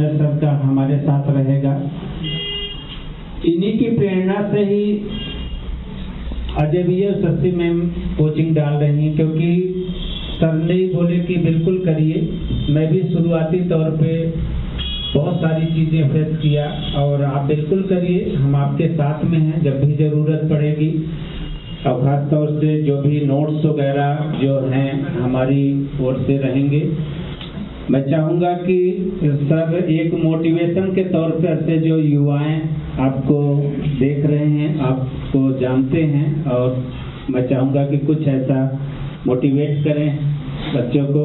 भैया सर का हमारे साथ रहेगा। इन्हीं की प्रेरणा से ही अजय भैया शशि मैम कोचिंग डाल रही हैं, क्योंकि सर ने ही बोले कि बिल्कुल करिए। मैं भी शुरुआती तौर पे बहुत सारी चीज़ें फेस किया, और आप बिल्कुल करिए, हम आपके साथ में हैं जब भी ज़रूरत पड़ेगी। और ख़ास तौर से जो भी नोट्स वगैरह जो हैं हमारी ओर से रहेंगे। मैं चाहूँगा कि सर एक मोटिवेशन के तौर पर से जो युवाएं आपको देख रहे हैं, आपको जानते हैं, और मैं चाहूँगा कि कुछ ऐसा मोटिवेट करें बच्चों को।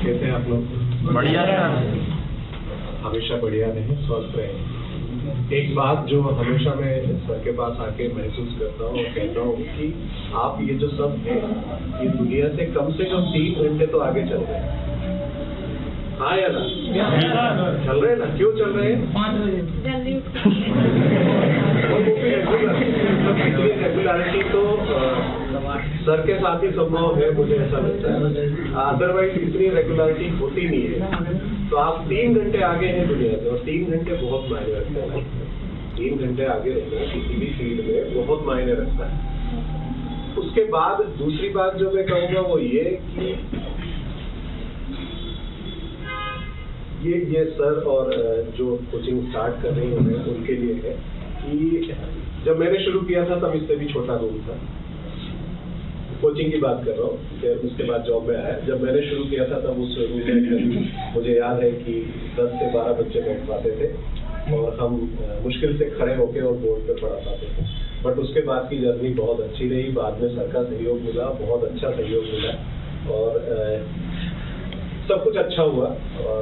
कैसे आप लोग? बढ़िया है, हमेशा बढ़िया रहें, स्वस्थ रहें। एक बात जो हमेशा मैं सर के पास आके महसूस करता हूँ और कहता हूँ कि आप ये जो सब है, ये दुनिया से कम 3 घंटे तो आगे चल रहे हैं। हाँ या ना? चल रहे हैं ना? क्यों चल रहे हैं? 5 बजे रेगुलरिटी तो सर के साथ ही संभव है, मुझे ऐसा लगता है। अदरवाइज इतनी रेगुलरिटी होती नहीं है। तो आप 3 घंटे आगे हैं दुनिया से, और 3 घंटे बहुत मायने रखते हैं। 3 घंटे आगे रहना किसी भी फील्ड में बहुत मायने रखता है। उसके बाद दूसरी बात जो मैं कहूँगा वो ये कि ये सर और जो कोचिंग स्टार्ट कर रही हैं उनके लिए है कि जब मैंने शुरू किया था तब इससे भी छोटा रूम था। कोचिंग की बात कर रहा हूँ, फिर उसके बाद जॉब में आया। जब मैंने शुरू किया था तब उस रूम में मुझे याद है कि 10 से 12 बच्चे बैठ पाते थे, और हम मुश्किल से खड़े होकर और बोर्ड पे पढ़ा पाते थे। बट उसके बाद की जर्नी बहुत अच्छी रही। बाद में सर का सहयोग मिला, बहुत अच्छा सहयोग मिला, और सब कुछ अच्छा हुआ। और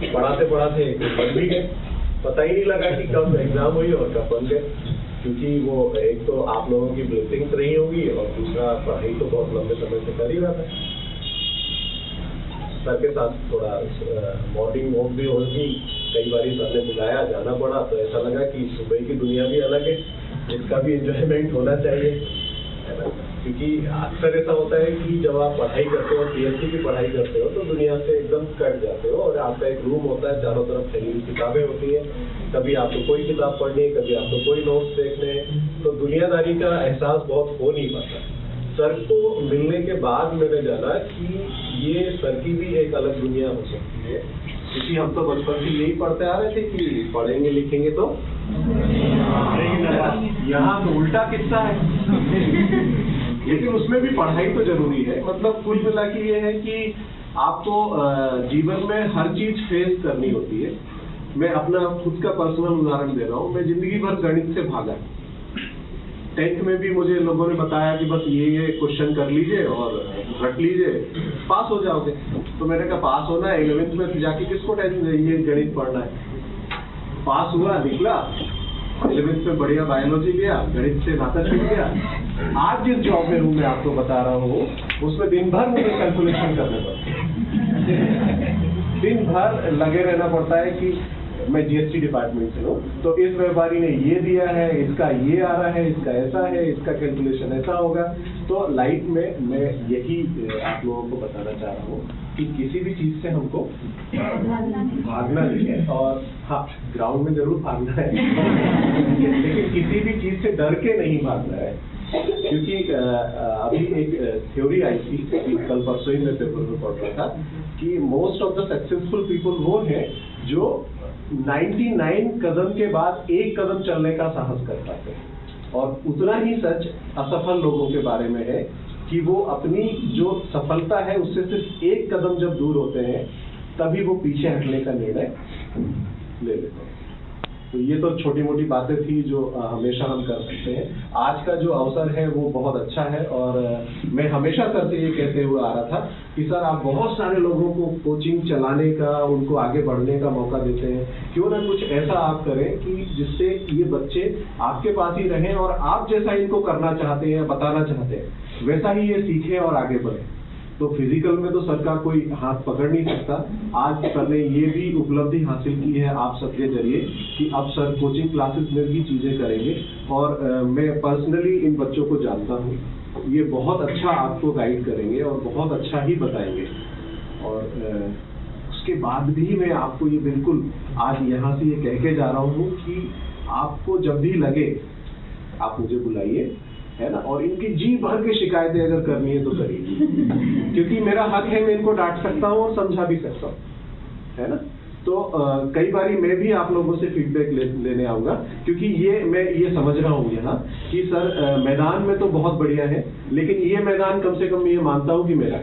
पढ़ाते पढ़ाते बन भी गए, पता ही नहीं लगा कि कब एग्जाम हुई और कब बन गए, क्योंकि वो एक तो आप लोगों की ब्लेसिंग्स रही होगी, और दूसरा पढ़ाई तो बहुत लंबे समय से कर ही रहा था। सर के साथ थोड़ा मॉर्निंग वॉक भी होगी, कई बार सर ने बुलाया, जाना पड़ा, तो ऐसा लगा कि सुबह की दुनिया भी अलग है, इसका भी एंजॉयमेंट होना चाहिए, है ना? क्योंकि अक्सर ऐसा होता है कि जब आप पढ़ाई करते हो, पीएचडी की पढ़ाई करते हो, तो दुनिया से एकदम कट जाते हो, और आपका एक रूम होता है, चारों तरफ फैली हुई किताबें होती है। कभी आपको कोई किताब पढ़नी है, कभी आपको कोई नोट्स देखने हैं, तो दुनियादारी का एहसास बहुत हो नहीं पाता। सर को मिलने के बाद मैंने जाना कि ये सर की भी एक अलग दुनिया हो सकती है, क्योंकि हम तो बचपन से यही पढ़ते आ रहे थे कि पढ़ेंगे लिखेंगे तो यहाँ तो उल्टा किस्सा है। लेकिन उसमें भी पढ़ाई तो जरूरी है। मतलब कुल मिला के ये है कि आपको जीवन में हर चीज फेस करनी होती है। मैं अपना खुद का पर्सनल उदाहरण दे रहा हूँ। मैं जिंदगी भर गणित से भागा। 10th में भी मुझे लोगों ने बताया कि बस ये क्वेश्चन कर लीजिए और रट लीजिए, पास हो जाओगे। तो मैंने कहा पास होना है, 11th में जाके किसको ये गणित पढ़ना है। पास हुआ, निकला, 11th में बढ़िया बायोलॉजी लिया, गणित से नाता सीख गया। आज जिस जॉब में हूँ मैं आपको बता रहा हूँ, उसमें दिन भर मुझे कैलकुलेशन करने पड़ते हैं। दिन भर लगे रहना पड़ता है कि मैं जीएसटी डिपार्टमेंट से हूँ, तो इस व्यापारी ने ये दिया है, इसका ये आ रहा है, इसका ऐसा है, इसका कैलकुलेशन ऐसा होगा। तो लाइफ में मैं यही आप लोगों को बताना चाह रहा हूँ कि किसी भी चीज से हमको भागना नहीं है, और हाँ ग्राउंड में जरूर भागना है लेकिन किसी भी चीज से डर के नहीं भागना है। क्योंकि अभी एक थ्योरी आई थी, कल परसों ही मैं पेपर में पढ़ रहा था कि most of the successful people वो हैं जो 99 कदम के बाद 1 कदम चलने का साहस कर पाते हैं। और उतना ही सच असफल लोगों के बारे में है कि वो अपनी जो सफलता है उससे सिर्फ 1 कदम जब दूर होते हैं तभी वो पीछे हटने का निर्णय ले लेते हैं। तो ये तो छोटी मोटी बातें थी जो हमेशा हम कर सकते हैं। आज का जो अवसर है वो बहुत अच्छा है, और मैं हमेशा सर से ये कहते हुए आ रहा था कि सर आप बहुत सारे लोगों को कोचिंग चलाने का, उनको आगे बढ़ने का मौका देते हैं, क्यों ना कुछ ऐसा आप करें कि जिससे ये बच्चे आपके पास ही रहें और आप जैसा इनको करना चाहते हैं, बताना चाहते हैं, वैसा ही ये सीखें और आगे बढ़ें। तो फिजिकल में तो सर का कोई हाथ पकड़ नहीं सकता। आज सर ने ये भी उपलब्धि हासिल की है आप सबके जरिए कि अब सर कोचिंग क्लासेस में भी चीजें करेंगे, और मैं पर्सनली इन बच्चों को जानता हूँ ये बहुत अच्छा आपको गाइड करेंगे और बहुत अच्छा ही बताएंगे। और उसके बाद भी मैं आपको ये बिल्कुल आज यहाँ से ये कह के जा रहा हूँ कि आपको जब भी लगे आप मुझे बुलाइए, है ना। और इनकी जी भर के शिकायतें अगर करनी है तो करिए, क्योंकि मेरा हक है, मैं इनको डांट सकता हूँ और समझा भी सकता हूँ, है ना। तो कई बारी मैं भी आप लोगों से फीडबैक लेने आऊंगा, क्योंकि मैं ये समझ रहा हूँ यहाँ कि सर मैदान में तो बहुत बढ़िया है, लेकिन ये मैदान कम से कम ये मानता हूँ कि मेरा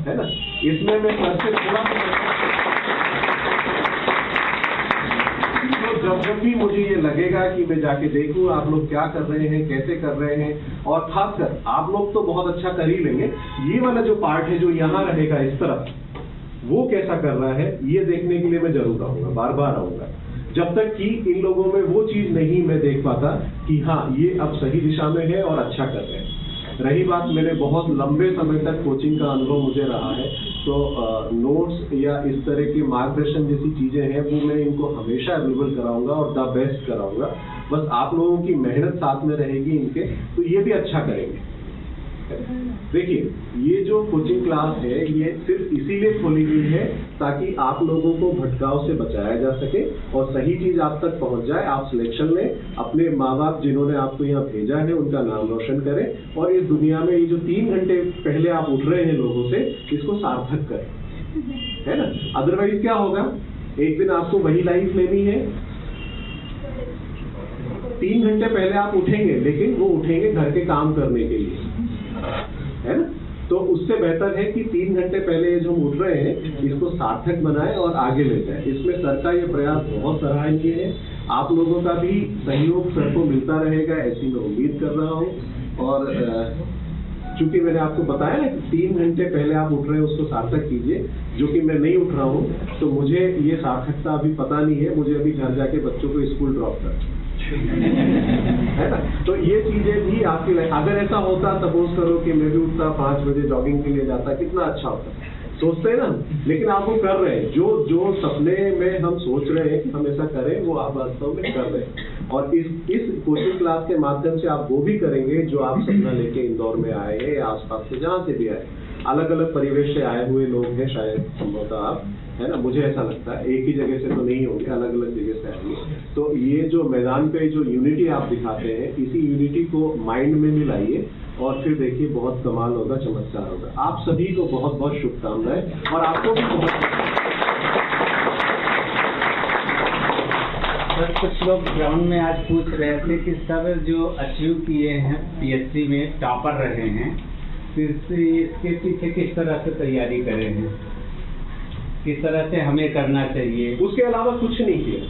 है ना। इसमें मैं सर से थोड़ा जब भी मुझे ये लगेगा कि मैं जाके देखूं आप लोग क्या कर रहे हैं, कैसे कर रहे हैं, और खासकर आप लोग तो बहुत अच्छा कर ही लेंगे, ये वाला जो पार्ट है जो यहाँ रहेगा इस तरफ, वो कैसा कर रहा है ये देखने के लिए मैं जरूर आऊंगा, बार बार आऊंगा, जब तक कि इन लोगों में वो चीज नहीं मैं देख पाता कि हाँ ये अब सही दिशा में है और अच्छा कर रहे हैं। रही बात, मैंने बहुत लंबे समय तक कोचिंग का अनुभव मुझे रहा है, तो नोट्स या इस तरह के मार्गदर्शन जैसी चीजें हैं वो मैं इनको हमेशा अवेलेबल कराऊंगा और द बेस्ट कराऊंगा। बस आप लोगों की मेहनत साथ में रहेगी इनके, तो ये भी अच्छा करेंगे। देखिए, ये जो कोचिंग क्लास है ये सिर्फ इसीलिए खोली गई है ताकि आप लोगों को भटकाव से बचाया जा सके और सही चीज आप तक पहुंच जाए। आप सिलेक्शन में अपने माँ बाप जिन्होंने आपको यहाँ भेजा है उनका नाम रोशन करें, और इस दुनिया में ये जो 3 घंटे पहले आप उठ रहे हैं लोगों से, इसको सार्थक करें, है ना। अदरवाइज क्या होगा, एक दिन आपको वही लाइफ लेनी है। 3 घंटे पहले आप उठेंगे, लेकिन वो उठेंगे घर के काम करने के लिए, है ना। तो उससे बेहतर है कि 3 घंटे पहले जो हम उठ रहे हैं इसको सार्थक बनाएं और आगे ले जाएं। इसमें सर का ये प्रयास बहुत सराहनीय है। आप लोगों का भी सहयोग सर को मिलता रहेगा ऐसी मैं उम्मीद कर रहा हूँ। और चूंकि मैंने आपको बताया ना कि 3 घंटे पहले आप उठ रहे हैं उसको सार्थक कीजिए, जो कि मैं नहीं उठ रहा हूँ, तो मुझे ये सार्थकता अभी पता नहीं है। मुझे अभी घर जाके बच्चों को स्कूल ड्रॉप करना है ना। तो ये चीजें भी आपकी लाइफ, अगर ऐसा होता, सपोज करो कि मैं भी उठता 5 बजे जॉगिंग के लिए जाता, कितना अच्छा होता। सोचते हैं ना, लेकिन आप वो कर रहे हैं। जो सपने में हम सोच रहे हैं कि हम ऐसा करें, वो आप वास्तव में कर रहे हैं। और इस कोचिंग क्लास के माध्यम से आप वो भी करेंगे जो आप सपना लेके इंदौर में आए हैं या आसपास से जहाँ से भी आए। अलग अलग परिवेश से आए हुए लोग हैं शायद, संभवतः आप, है ना, मुझे ऐसा लगता है। एक ही जगह से तो नहीं होंगे, अलग अलग जगह से आएंगे। तो ये जो मैदान पे जो यूनिटी आप दिखाते हैं, इसी यूनिटी को माइंड में मिलाइए और फिर देखिए बहुत कमाल होगा, चमत्कार होगा। आप सभी को बहुत बहुत शुभकामनाएं और आपको भी बहुत। सर, कुछ लोग ग्राउंड में आज पूछ रहे थे कि सर जो अचीव किए हैं PSC में, टॉपर रहे हैं, फिर से इसके पीछे किस तरह से तैयारी करें हैं, किस तरह से हमें करना चाहिए? उसके अलावा कुछ नहीं किया,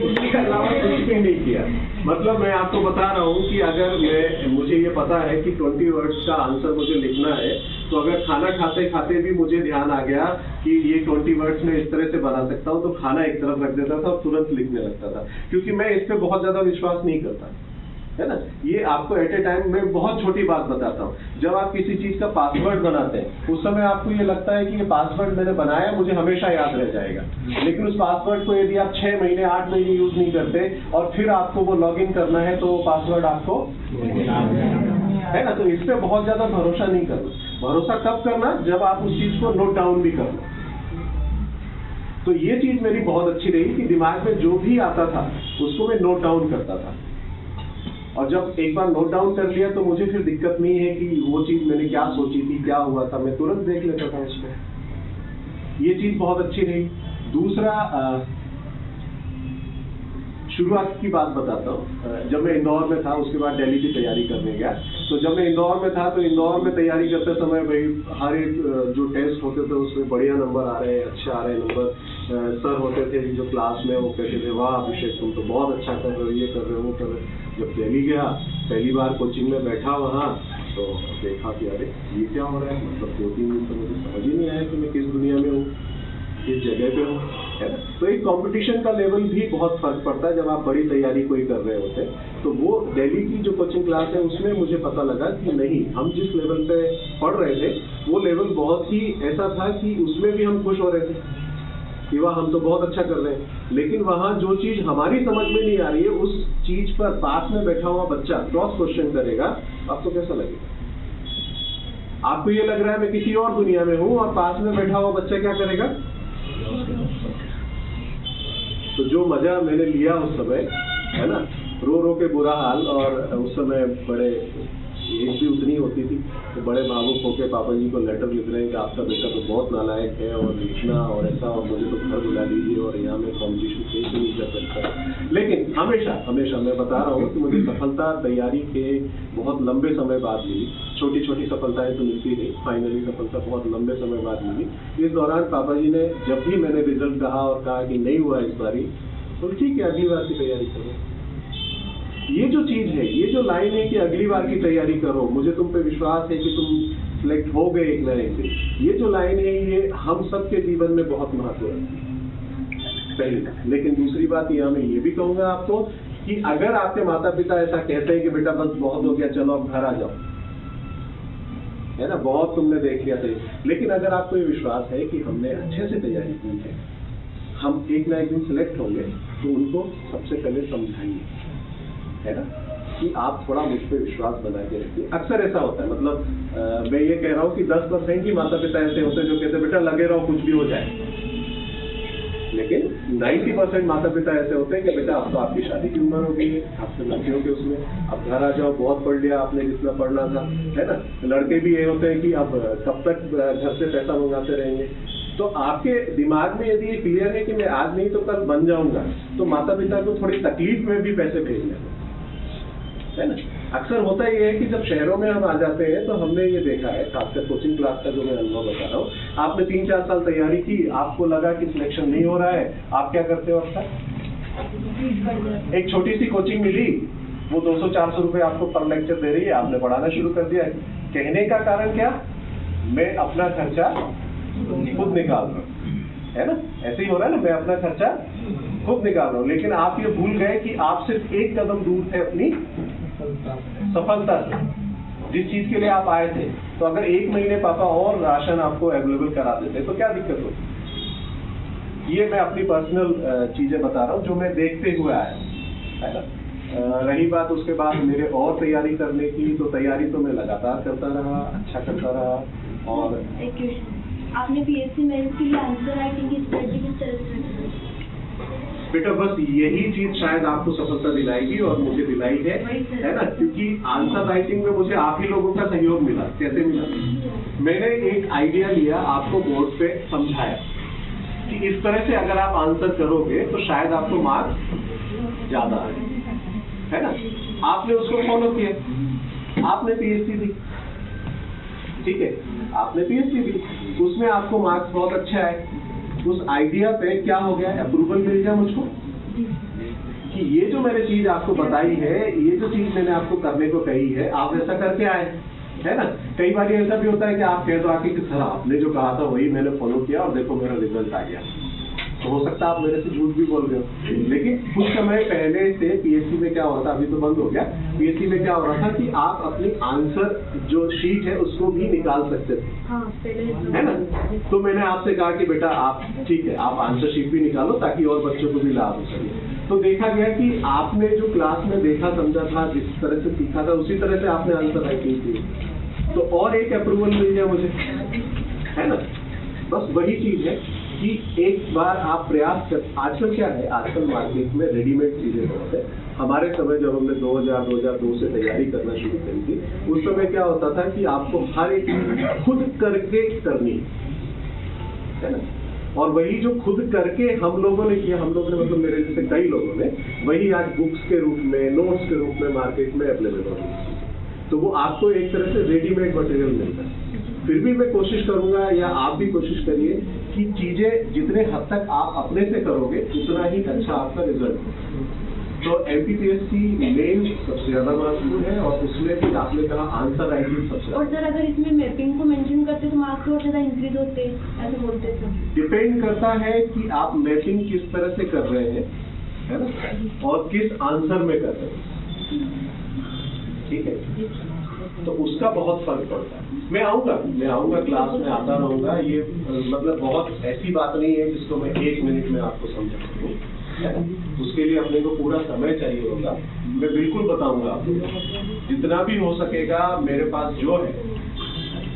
उसके अलावा कुछ भी नहीं किया। मतलब मैं आपको बता रहा हूँ कि अगर मुझे ये पता है कि 20 वर्ड्स का आंसर मुझे लिखना है, तो अगर खाना खाते खाते भी मुझे ध्यान आ गया कि ये 20 वर्ड्स में इस तरह से बना सकता हूँ, तो खाना एक तरफ रख देता था और तुरंत लिखने लगता था, क्योंकि मैं इस पे बहुत ज्यादा विश्वास नहीं करता, है ना। ये आपको एट ए टाइम में बहुत छोटी बात बताता हूँ। जब आप किसी चीज का पासवर्ड बनाते हैं, उस समय आपको ये लगता है कि ये पासवर्ड मैंने बनाया, मुझे हमेशा याद रह जाएगा। लेकिन उस पासवर्ड को यदि आप 6 महीने 8 महीने यूज नहीं करते और फिर आपको वो लॉगिन करना है, तो वो पासवर्ड आपको, है ना। तो इस पे बहुत ज्यादा भरोसा नहीं करना। भरोसा कब करना, जब आप उस चीज को नोट डाउन भी करना। तो ये चीज मेरी बहुत अच्छी रही कि दिमाग में जो भी आता था उसको मैं नोट डाउन करता था, और जब एक बार नोट डाउन कर लिया तो मुझे फिर दिक्कत नहीं है कि वो चीज मैंने क्या सोची थी, क्या हुआ था, मैं तुरंत देख लेता था उसको। ये चीज बहुत अच्छी रही। दूसरा, शुरुआत की बात बताता हूँ। जब मैं इंदौर में था, उसके बाद दिल्ली की तैयारी करने गया, तो जब मैं इंदौर में था, तो इंदौर में तैयारी करते समय भाई हर एक जो टेस्ट होते थे उसमें बढ़िया नंबर आ रहे हैं, अच्छे आ रहे हैं नंबर। सर होते थे जो क्लास में, वो कहते थे वाह अभिषेक तुम तो बहुत अच्छा कर रहे हो, ये कर रहे हो, वो कर रहे हो। जब दिल्ली गया, पहली बार कोचिंग में बैठा वहाँ, तो देखा कि अरे ये क्या हो रहा है। मतलब 2-3 दिन तो मुझे समझ ही नहीं आया कि मैं किस दुनिया में हूँ, किस जगह पे हूँ, है ना। तो एक कंपटीशन का लेवल भी बहुत फर्क पड़ता है जब आप बड़ी तैयारी कोई कर रहे होते हैं। तो वो दिल्ली की जो कोचिंग क्लास है उसमें मुझे पता लगा कि नहीं, हम जिस लेवल पे पढ़ रहे थे वो लेवल बहुत ही ऐसा था कि उसमें भी हम खुश हो रहे थे, कि वाह हम तो बहुत अच्छा कर रहे हैं, लेकिन वहाँ जो चीज हमारी समझ में नहीं आ रही है उस चीज पर पास में बैठा हुआ बच्चा क्रॉस क्वेश्चन करेगा, आपको कैसा लगेगा? आपको ये लग रहा है मैं किसी और दुनिया में हूँ, और पास में बैठा हुआ बच्चा क्या करेगा? तो जो मजा मैंने लिया उस समय, है ना, रो रो के बुरा हाल, और उस समय बड़े एज भी उतनी होती थी, तो बड़े भावुक होकर पापा जी को लेटर लिख रहे हैं कि आपका बेटा तो बहुत नालायक है, और लिखना और ऐसा, और मुझे तो घर बुला लीजिए, और यहाँ में कॉम्पिटिशन फेस नहीं कर सकता। लेकिन हमेशा हमेशा मैं बता रहा हूँ कि मुझे सफलता तैयारी के बहुत लंबे समय बाद मिली। छोटी छोटी सफलताएं तो मिलती नहीं, फाइनली सफलता बहुत लंबे समय बाद मिली। इस दौरान पापा जी ने जब भी मैंने रिजल्ट कहा और कहा कि नहीं हुआ इस बारी, तो ठीक है अगली बार की तैयारी करो। ये जो चीज है, ये जो लाइन है कि अगली बार की तैयारी करो, मुझे तुम पे विश्वास है कि तुम सिलेक्ट हो गए एक ना एक दिन, ये जो लाइन है ये हम सबके जीवन में बहुत महत्व है, पहली। लेकिन दूसरी बात यहाँ मैं ये भी कहूंगा आपको कि अगर आपके माता पिता ऐसा कहते हैं कि बेटा बस बहुत हो गया, चलो अब घर आ जाओ, है ना, बहुत तुमने देख लिया था, लेकिन अगर आपको ये विश्वास है कि हमने अच्छे से तैयारी की है, हम एक ना एक दिन सिलेक्ट होंगे, तो उनको सबसे पहले समझाइए, है ना, कि आप थोड़ा मुझ पर विश्वास बना के रखिए। अक्सर ऐसा होता है, मतलब मैं ये कह रहा हूँ कि 10% ही माता पिता ऐसे होते हैं जो कहते हैं बेटा लगे रहो कुछ भी हो जाए, लेकिन 90% माता पिता ऐसे होते हैं कि बेटा अब तो आपकी शादी की उम्र हो गई है, आपसे लगे होगे उसमें, अब घर आ जाओ, बहुत पढ़ लिया आपने जितना पढ़ना था, है ना। लड़के भी ये होते हैं कि अब कब तक घर से पैसा मंगाते रहेंगे। तो आपके दिमाग में यदि ये क्लियर है कि मैं आज नहीं तो कल बन जाऊंगा, तो माता पिता को थोड़ी तकलीफ में भी पैसे भेजने, है ना। अक्सर होता ये है कि जब शहरों में हम आ जाते हैं तो हमने ये देखा है, खासकर कोचिंग क्लास का जो मैं अनुभव बता रहा हूँ, आपने 3-4 साल तैयारी की, आपको लगा कि सिलेक्शन नहीं हो रहा है, आप क्या करते हो अक्सर? एक छोटी सी कोचिंग मिली, वो 200-400 रुपए आपको पर लेक्चर दे रही है, आपने पढ़ाना शुरू कर दिया। कहने का कारण क्या? मैं अपना खर्चा खुद निकाल रहा हूँ, है ना, ऐसे ही हो रहा है ना, मैं अपना खर्चा खुद निकाल रहा हूँ। लेकिन आप ये भूल गए कि आप सिर्फ एक कदम दूर थे अपनी सफलता से, जिस चीज के लिए आप आए थे। तो अगर 1 महीने पापा और राशन आपको अवेलेबल करा देते तो क्या दिक्कत होती? ये मैं अपनी पर्सनल चीजें बता रहा हूँ जो मैं देखते हुए आया, है ना। रही बात उसके बाद मेरे और तैयारी करने की, तो तैयारी तो मैं लगातार करता रहा, अच्छा करता रहा। और एक क्वेश्चन, आपने पीएससी मेंस के लिए आंसर राइटिंग की स्ट्रेटजी किस तरह से? बेटा बस यही चीज शायद आपको सफलता दिलाएगी, और मुझे दिलाई है ना, क्योंकि आंसर राइटिंग में मुझे आप ही लोगों का सहयोग मिला। कैसे मिला? मैंने एक आइडिया लिया, आपको बोर्ड पे समझाया कि इस तरह से अगर आप आंसर करोगे तो शायद आपको मार्क्स ज्यादा आए, है ना। आपने उसको फॉलो किया, आपने पीएचडी दी, ठीक है, आपने पीएचडी दी, उसमें आपको मार्क्स बहुत अच्छे आए। उस आइडिया पे क्या हो गया? अप्रूवल मिल गया मुझको कि ये जो मैंने चीज आपको बताई है, ये जो चीज मैंने आपको करने को कही है, आप ऐसा करके आए, है ना। कई बार ऐसा भी होता है कि आप कह दो आके कि सर आपने जो कहा था वही मैंने फॉलो किया और देखो मेरा रिजल्ट आ गया। तो हो सकता है आप मेरे से झूठ भी बोल रहे हो, लेकिन कुछ समय पहले से पीएचडी में क्या हो रहा था, अभी तो बंद हो गया, पीएचडी में क्या हो रहा था कि आप अपनी आंसर जो शीट है उसको भी निकाल सकते थे, है ना। तो मैंने आपसे कहा कि बेटा आप ठीक है, आप आंसर शीट भी निकालो ताकि और बच्चों को भी लाभ हो सके। तो देखा गया कि आपने जो क्लास में देखा समझा था, जिस तरह से सीखा था, उसी तरह से आपने आंसर राइटिंग की, तो और एक अप्रूवल मिल गया मुझे, है ना। बस वही चीज है कि एक बार आप प्रयास कर। आजकल क्या है, आजकल मार्केट में रेडीमेड चीजें बहुत है। हमारे समय जब हमने 2000-2002 से तैयारी करना शुरू करी थी, उस समय क्या होता था कि आपको हर एक चीज खुद करके करनी है ना। और वही जो खुद करके हम लोगों ने किया, हम लोगों ने मतलब मेरे जैसे कई लोगों ने, वही आज बुक्स के रूप में, नोट्स के रूप में मार्केट में अवेलेबल हो रही है। तो वो आपको एक तरह से रेडीमेड मटेरियल मिलता है। फिर भी मैं कोशिश करूंगा, या आप भी कोशिश करिए कि चीजें जितने हद तक आप अपने से करोगे उतना ही अच्छा आपका रिजल्ट। तो एमपीपीएससी मेन सबसे ज्यादा महत्वपूर्ण है, और उसमें भी आपने कहा आंसर राइटिंग सबसे। और सर अगर इसमें मैपिंग को मेंशन करते तो मार्क्स और ज्यादा इंक्रीज होते, ऐसे बोलते थे। डिपेंड करता है कि आप मैपिंग किस तरह से कर रहे हैं, है ना, और किस आंसर में कर रहे हैं, ठीक है। तो उसका बहुत फर्क पड़ता है। मैं आऊंगा क्लास में आता रहूंगा। ये मतलब बहुत ऐसी बात नहीं है जिसको मैं 1 मिनट में आपको समझा सकूं, है ना? उसके लिए अपने को पूरा समय चाहिए होगा। मैं बिल्कुल बताऊंगा आपको, जितना भी हो सकेगा मेरे पास जो है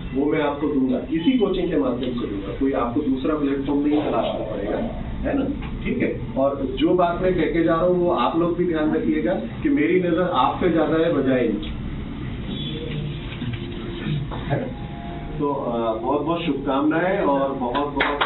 वो मैं आपको दूंगा, इसी कोचिंग के माध्यम से दूंगा। कोई आपको दूसरा प्लेटफॉर्म नहीं तलाशना पड़ेगा, है ना? ठीक है। और जो बात मैं कह के जा रहा हूँ वो आप लोग भी ध्यान रखिएगा कि मेरी नजर आप पे ज्यादा है बजाय इनकी, है ना? तो बहुत बहुत शुभकामनाएं और बहुत बहुत